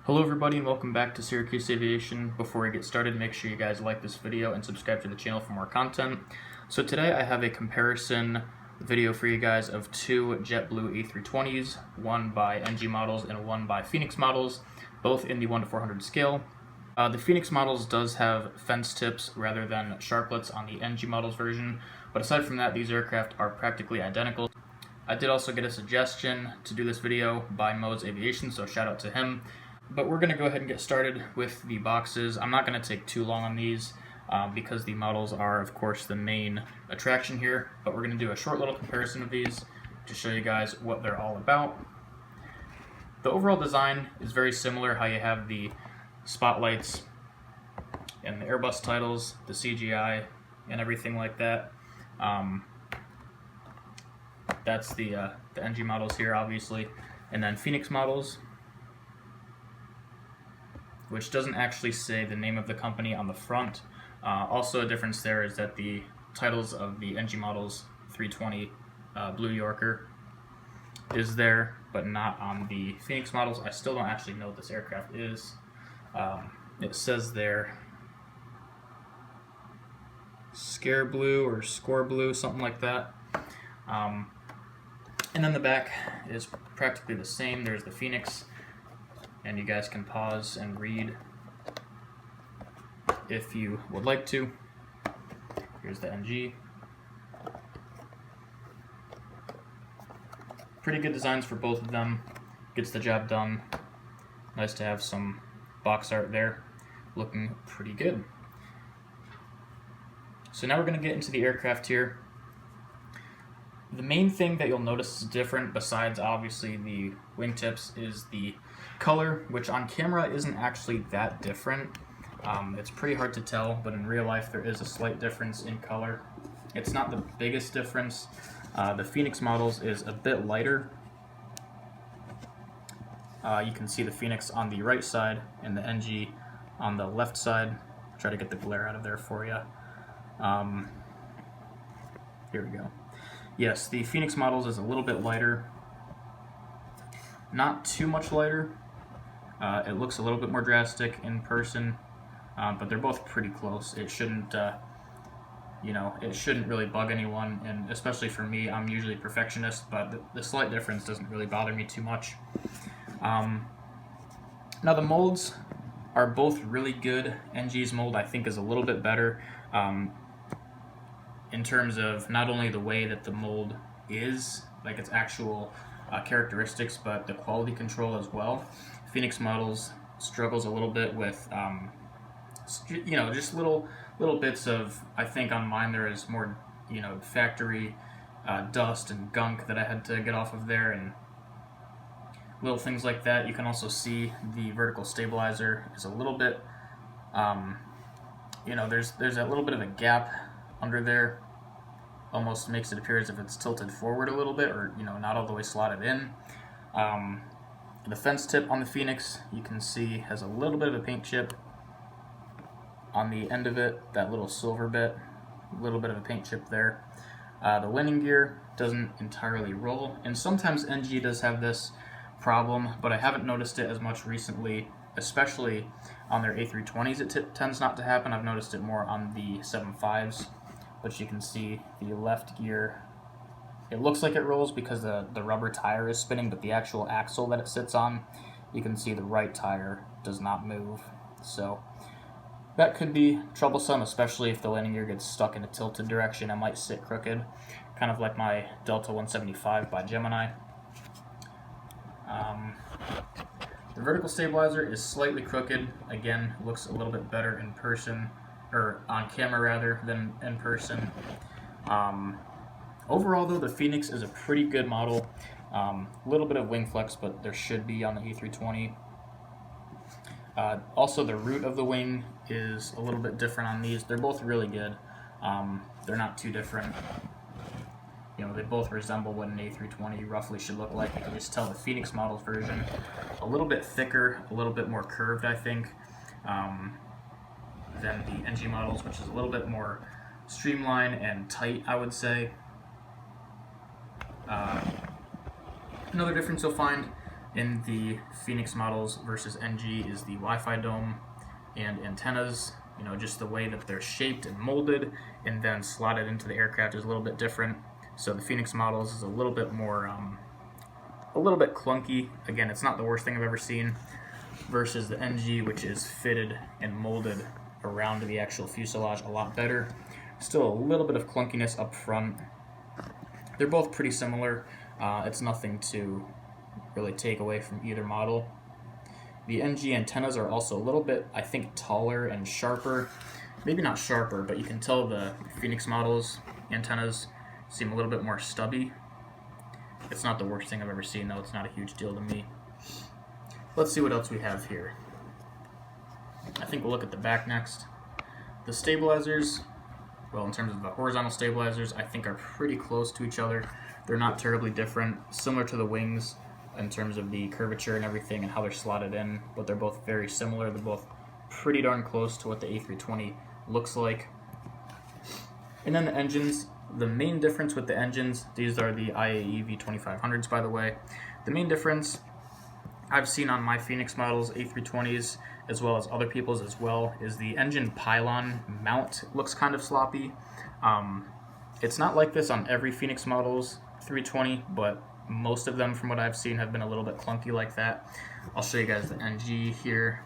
Hello everybody and welcome back to Syracuse Aviation. Before we get started, make sure you guys like this video and subscribe to the channel for more content. So today I have a comparison video for you guys of two JetBlue A320s, one by NG models and one by Phoenix models, both in the 1 to 400 scale. The Phoenix models does have fence tips rather than sharplets on the NG models version, but aside from that, these aircraft are practically identical. I did also get a suggestion to do this video by Mo's Aviation, so shout out to him. But we're going to go ahead and get started with the boxes. I'm not going to take too long on these because the models are, of course, the main attraction here. But we're going to do a short little comparison of these to show you guys what they're all about. The overall design is very similar, how you have the spotlights and the Airbus titles, the CGI, and everything like that. That's the NG models here, obviously. And then Phoenix models, which doesn't actually say the name of the company on the front. Also a difference there is that the titles of the NG models 320 Blue Yorker is there, but not on the Phoenix models. I still don't actually know what this aircraft is. It says there Scare Blue or Score Blue, something like that. And then the back is practically the same. There's the Phoenix, and you guys can pause and read if you would like to. Here's the NG. Pretty good designs for both of them. Gets the job done. Nice to have some box art there. Looking pretty good. So now we're going to get into the aircraft here. The main thing that you'll notice is different, besides obviously the wingtips, is the color, which on camera isn't actually that different. It's pretty hard to tell, but in real life there is a slight difference in color. It's not the biggest difference. The Phoenix models is a bit lighter. You can see the Phoenix on the right side and the NG on the left side. I'll try to get the glare out of there for you. Here we go. Yes, the Phoenix models is a little bit lighter. Not too much lighter. It looks a little bit more drastic in person, but they're both pretty close. It shouldn't, it shouldn't really bug anyone, and especially for me, I'm usually a perfectionist, but the slight difference doesn't really bother me too much. Now the molds are both really good. NG's mold, I think, is a little bit better. In terms of not only the way that the mold is, like its actual characteristics, but the quality control as well. Phoenix models struggles a little bit with, just little bits of, I think on mine there is more, factory dust and gunk that I had to get off of there, and little things like that. You can also see the vertical stabilizer is a little bit, there's that little bit of a gap under there. Almost makes it appear as if it's tilted forward a little bit, or not all the way slotted in. The fence tip on the Phoenix, you can see, has a little bit of a paint chip on the end of it, that little silver bit, a little bit of a paint chip there. The landing gear doesn't entirely roll, and sometimes NG does have this problem, but I haven't noticed it as much recently, especially on their A320s. It tends not to happen. I've noticed it more on the 75s. But you can see the left gear, it looks like it rolls because the rubber tire is spinning, but the actual axle that it sits on, you can see the right tire does not move. So that could be troublesome, especially if the landing gear gets stuck in a tilted direction. It might sit crooked, kind of like my Delta 175 by Gemini. The vertical stabilizer is slightly crooked. Again, looks a little bit better in person, or on camera rather, than in person. Overall though, the Phoenix is a pretty good model. A little bit of wing flex, but there should be on the A320. Also, the root of the wing is a little bit different on these. They're both really good. They're not too different. They both resemble what an A320 roughly should look like. You can just tell the Phoenix models version a little bit thicker, a little bit more curved, I think, than the NG models, which is a little bit more streamlined and tight, I would say. Another difference you'll find in the Phoenix models versus NG is the Wi-Fi dome and antennas. You know, just the way that they're shaped and molded and then slotted into the aircraft is a little bit different. So the Phoenix models is a little bit more, a little bit clunky. Again, it's not the worst thing I've ever seen, versus the NG, which is fitted and molded around the actual fuselage a lot better. Still a little bit of clunkiness up front. They're both pretty similar. It's nothing to really take away from either model. The NG antennas are also a little bit, I think, taller and sharper. Maybe not sharper, but you can tell the Phoenix models antennas seem a little bit more stubby. It's not the worst thing I've ever seen, though. It's not a huge deal to me. Let's see what else we have here. I think we'll look at the back next. The stabilizers, well, in terms of the horizontal stabilizers, I think are pretty close to each other. They're not terribly different, similar to the wings in terms of the curvature and everything and how they're slotted in, but they're both very similar. They're both pretty darn close to what the A320 looks like. And then the engines, the main difference with the engines, these are the IAE V2500s, by the way. The main difference I've seen on my Phoenix models, A320s, as well as other people's as well, is the engine pylon mount looks kind of sloppy. It's not like this on every Phoenix models 320, but most of them from what I've seen have been a little bit clunky like that. I'll show you guys the NG here.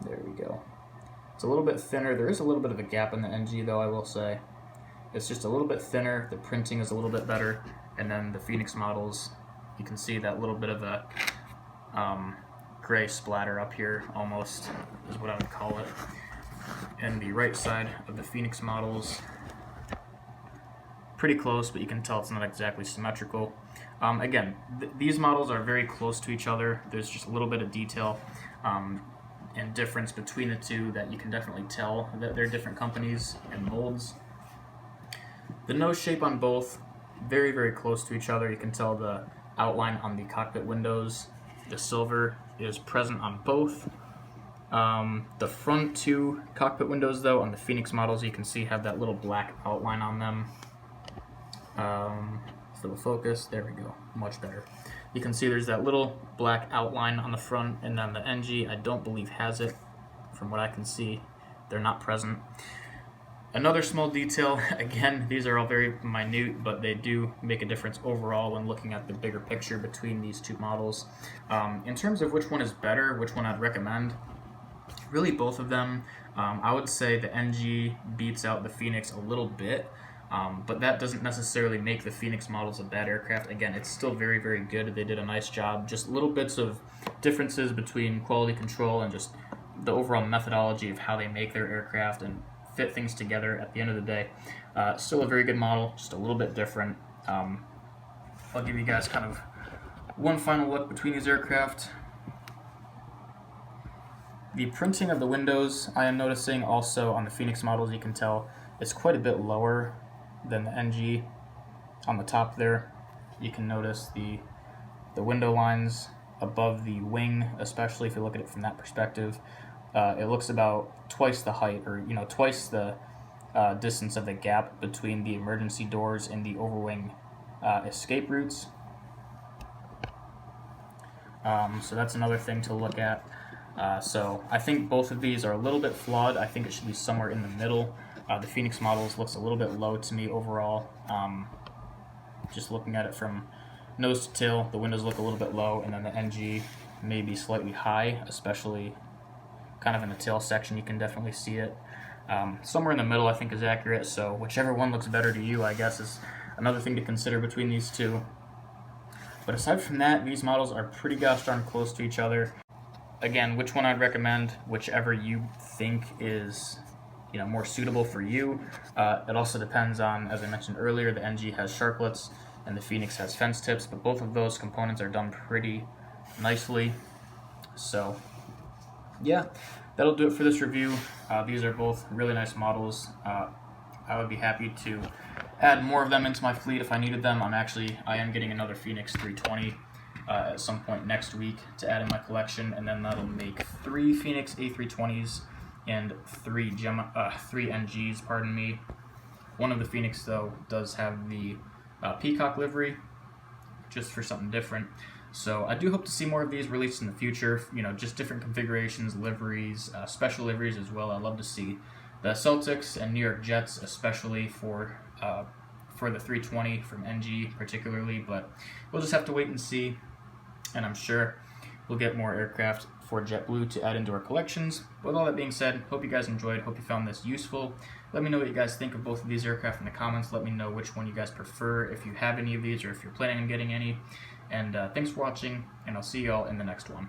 There we go. It's a little bit thinner. There is a little bit of a gap in the NG though, I will say. It's just a little bit thinner. The printing is a little bit better. And then the Phoenix models, you can see that little bit of a gray splatter up here, almost, is what I would call it. And the right side of the Phoenix models, pretty close, but you can tell it's not exactly symmetrical. Again, these models are very close to each other. There's just a little bit of detail and difference between the two that you can definitely tell that they're different companies and molds. The nose shape on both, very, very close to each other. You can tell the outline on the cockpit windows. The silver is present on both. The front two cockpit windows, though, on the Phoenix models, you can see have that little black outline on them. For the focus, there we go, much better. You can see there's that little black outline on the front, and then the NG, I don't believe has it. From what I can see, they're not present. Another small detail, again, these are all very minute, but they do make a difference overall when looking at the bigger picture between these two models. In terms of which one is better, which one I'd recommend, really both of them. I would say the NG beats out the Phoenix a little bit, but that doesn't necessarily make the Phoenix models a bad aircraft. Again, it's still very, very good. They did a nice job. Just little bits of differences between quality control and just the overall methodology of how they make their aircraft and fit things together at the end of the day. Still a very good model, just a little bit different. I'll give you guys kind of one final look between these aircraft. The printing of the windows, I am noticing also on the Phoenix models, you can tell it's quite a bit lower than the NG. On the top there, you can notice the window lines above the wing, especially if you look at it from that perspective. It looks about twice the height, or twice the distance of the gap between the emergency doors and the overwing escape routes. So that's another thing to look at. So I think both of these are a little bit flawed. I think it should be somewhere in the middle. The Phoenix models looks a little bit low to me overall. Just looking at it from nose to tail, the windows look a little bit low, and then the NG may be slightly high, especially kind of in the tail section. You can definitely see it. Somewhere in the middle I think is accurate, so whichever one looks better to you, I guess, is another thing to consider between these two. But aside from that, these models are pretty gosh darn close to each other. Again, which one I'd recommend, whichever you think is more suitable for you. It also depends on, as I mentioned earlier, the NG has sharklets and the Phoenix has fence tips, but both of those components are done pretty nicely. So yeah, that'll do it for this review. These are both really nice models. I would be happy to add more of them into my fleet if I needed them. I am getting another Phoenix 320 at some point next week to add in my collection, and then that'll make 3 Phoenix A320s and 3 NGs, pardon me. One of the Phoenix, though, does have the Peacock livery, just for something different. So I do hope to see more of these released in the future, you know, just different configurations, liveries, special liveries as well. I'd love to see the Celtics and New York Jets, especially for the 320 from NG particularly, but we'll just have to wait and see, and I'm sure we'll get more aircraft for JetBlue to add into our collections. With all that being said, hope you guys enjoyed, hope you found this useful. Let me know what you guys think of both of these aircraft in the comments. Let me know which one you guys prefer, if you have any of these or if you're planning on getting any. And thanks for watching, and I'll see y'all in the next one.